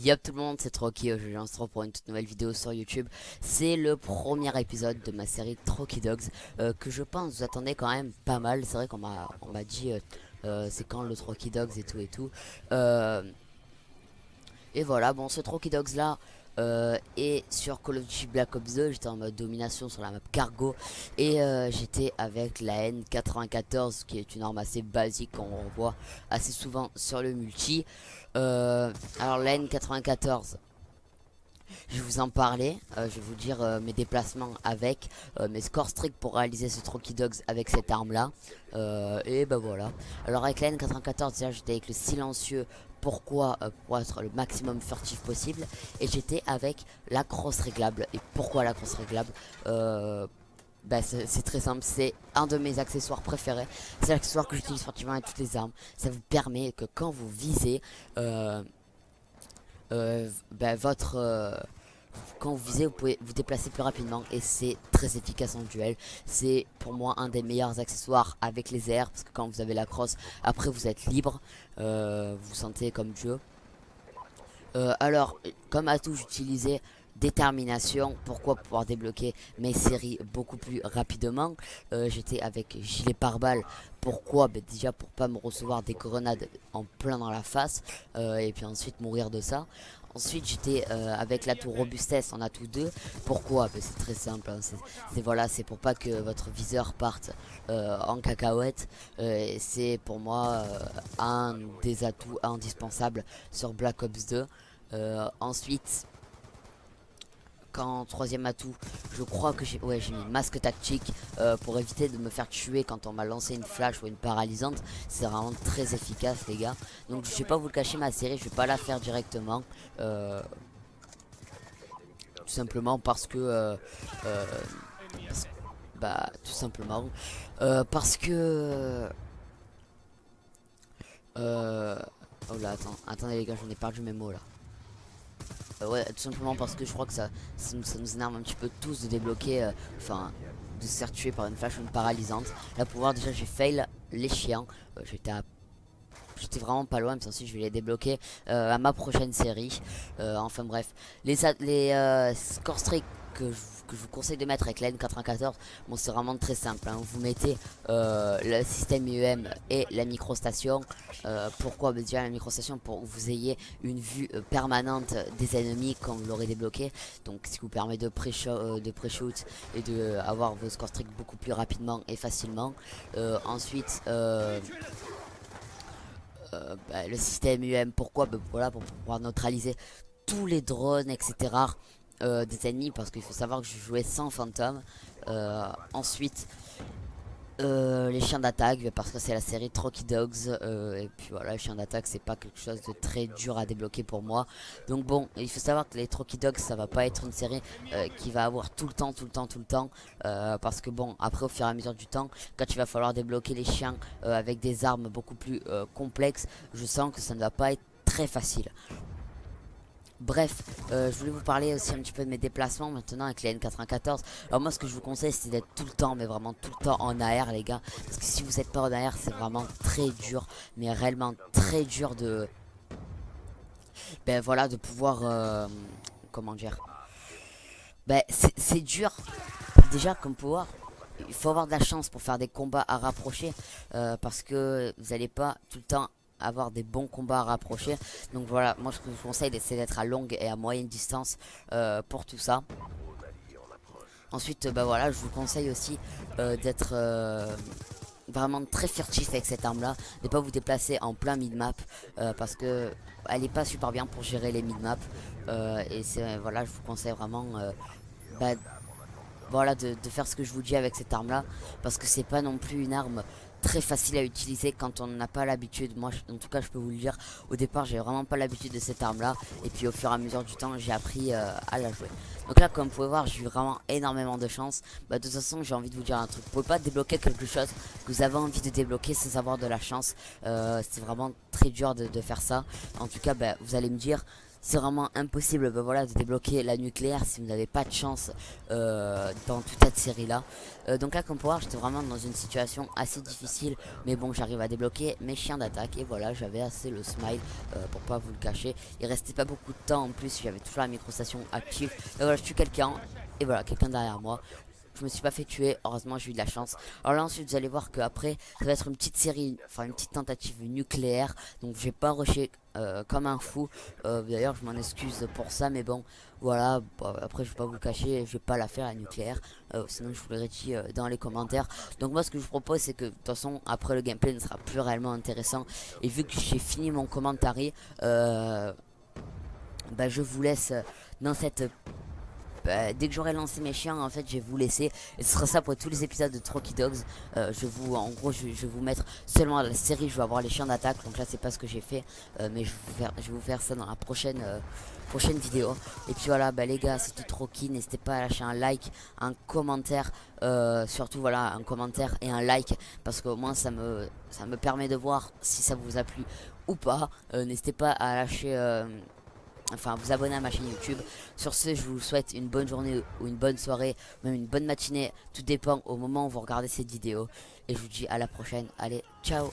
Yop tout le monde, c'est Trocky, je lance trop pour une toute nouvelle vidéo sur YouTube. C'est le premier épisode de ma série Trocky Dogs que je pense vous attendez quand même pas mal. C'est vrai qu'on m'a dit c'est quand le Trocky Dogs et tout et tout. Euh, et voilà, bon ce Trocky Dogs là est sur Call of Duty Black Ops 2. J'étais en mode domination sur la map cargo et j'étais avec la N94 qui est une arme assez basique qu'on revoit assez souvent sur le multi. Alors la N94, je vais vous en parler, je vais vous dire mes déplacements avec, mes scores stricts pour réaliser ce Trocky Dogs avec cette arme là. Et bah voilà. Alors avec la N94 déjà j'étais avec le silencieux. Pourquoi pour être le maximum furtif possible. Et j'étais avec la crosse réglable. Et pourquoi la crosse réglable bah c'est très simple, c'est un de mes accessoires préférés. C'est l'accessoire que j'utilise pratiquement avec toutes les armes. Ça vous permet que quand vous visez bah, quand vous visez, vous pouvez vous déplacer plus rapidement et c'est très efficace en duel. C'est pour moi un des meilleurs accessoires avec les airs parce que quand vous avez la crosse, après vous êtes libre, vous vous sentez comme Dieu. Alors, comme atout, j'utilisais détermination. Pourquoi? Pour pouvoir débloquer mes séries beaucoup plus rapidement. J'étais avec gilet pare-balles. Pourquoi? Ben déjà pour pas me recevoir des grenades en plein dans la face et puis ensuite mourir de ça. Ensuite j'étais avec l'atout robustesse en atout 2. Pourquoi? Ben, c'est très simple, hein. Voilà, c'est pour pas que votre viseur parte en cacahuète. C'est pour moi un des atouts indispensables sur Black Ops 2. Ensuite, quand troisième atout, je crois que j'ai mis masque tactique pour éviter de me faire tuer quand on m'a lancé une flash ou une paralysante. C'est vraiment très efficace les gars. Donc je vais pas vous le cacher, ma série je vais pas la faire directement tout simplement parce que bah tout simplement parce que oh là attendez les gars, j'en ai perdu mes mots là. Ouais, tout simplement parce que je crois que ça nous énerve un petit peu tous de débloquer, enfin, de se faire tuer par une flash ou une paralysante. Là, pour voir, déjà, j'ai fail les chiens. J'étais vraiment pas loin, mais ensuite je vais les débloquer à ma prochaine série. Enfin bref, les score streaks que je vous conseille de mettre avec la N94, bon c'est vraiment très simple, hein. Vous mettez le système IEM et la microstation. Pourquoi? Bah, déjà la microstation pour que vous ayez une vue permanente des ennemis quand vous l'aurez débloqué. Donc ce qui vous permet de pré-shoot et de avoir vos score streaks beaucoup plus rapidement et facilement. Ensuite bah, le système UM, pourquoi? Bah, voilà, pour pouvoir neutraliser tous les drones, etc. Des ennemis, parce qu'il faut savoir que je jouais sans fantôme. Ensuite, les chiens d'attaque, parce que c'est la série Trocky Dogs. Et puis voilà, les chiens d'attaque, c'est pas quelque chose de très dur à débloquer pour moi. Donc bon, il faut savoir que les Trocky Dogs, ça va pas être une série qui va avoir tout le temps. Parce que bon, après au fur et à mesure du temps, quand il va falloir débloquer les chiens avec des armes beaucoup plus complexes, je sens que ça ne va pas être très facile. Bref, je voulais vous parler aussi un petit peu de mes déplacements maintenant avec les N94. Alors moi ce que je vous conseille c'est d'être tout le temps, mais vraiment tout le temps en AR les gars. Parce que si vous n'êtes pas en AR c'est vraiment très dur, mais réellement très dur de... Ben voilà, de pouvoir... comment dire? Ben c'est dur déjà comme pouvoir. Il faut avoir de la chance pour faire des combats à rapprocher parce que vous n'allez pas tout le temps avoir des bons combats à rapprocher. Donc voilà, moi ce que je vous conseille c'est d'être à longue et à moyenne distance pour tout ça. Ensuite bah voilà, je vous conseille aussi d'être vraiment très furtif avec cette arme là, de ne pas vous déplacer en plein mid-map parce que elle est pas super bien pour gérer les mid-map et c'est voilà, je vous conseille vraiment bah, voilà, de faire ce que je vous dis avec cette arme là, parce que c'est pas non plus une arme très facile à utiliser quand on n'a pas l'habitude. Moi en tout cas je peux vous le dire, au départ j'ai vraiment pas l'habitude de cette arme là, et puis au fur et à mesure du temps j'ai appris à la jouer. Donc là comme vous pouvez voir j'ai eu vraiment énormément de chance. Bah, de toute façon j'ai envie de vous dire un truc, vous pouvez pas débloquer quelque chose que vous avez envie de débloquer sans avoir de la chance. C'est vraiment très dur de faire ça. En tout cas bah, vous allez me dire, c'est vraiment impossible voilà, de débloquer la nucléaire si vous n'avez pas de chance dans toute cette série là. Donc là comme pour voir j'étais vraiment dans une situation assez difficile, mais bon j'arrive à débloquer mes chiens d'attaque et voilà j'avais assez le smile pour pas vous le cacher. Il restait pas beaucoup de temps en plus, j'avais toujours la microstation active et voilà je tue quelqu'un et voilà quelqu'un derrière moi. Je me suis pas fait tuer, heureusement j'ai eu de la chance. Alors là ensuite vous allez voir qu'après ça va être une petite série, enfin une petite tentative nucléaire. Donc je vais pas rusher comme un fou. D'ailleurs je m'en excuse pour ça, mais bon voilà, bon, après je vais pas vous le cacher, je vais pas la faire la nucléaire. Sinon je vous l'aurais dit dans les commentaires. Donc moi ce que je vous propose c'est que de toute façon après le gameplay ne sera plus réellement intéressant. Et vu que j'ai fini mon commentaire, bah, je vous laisse dans cette dès que j'aurai lancé mes chiens, en fait, je vais vous laisser. Et ce sera ça pour tous les épisodes de Trocky Dogs. En gros, je vais vous mettre seulement la série. Je vais avoir les chiens d'attaque. Donc là, c'est pas ce que j'ai fait, mais je vais vous faire ça dans la prochaine vidéo. Et puis voilà, bah, les gars, c'était Trocky. N'hésitez pas à lâcher un like, un commentaire, surtout voilà, un commentaire et un like, parce qu'au moins ça me permet de voir si ça vous a plu ou pas. N'hésitez pas à lâcher. Enfin, vous abonner à ma chaîne YouTube. Sur ce, je vous souhaite une bonne journée ou une bonne soirée, même une bonne matinée. Tout dépend au moment où vous regardez cette vidéo. Et je vous dis à la prochaine. Allez, ciao!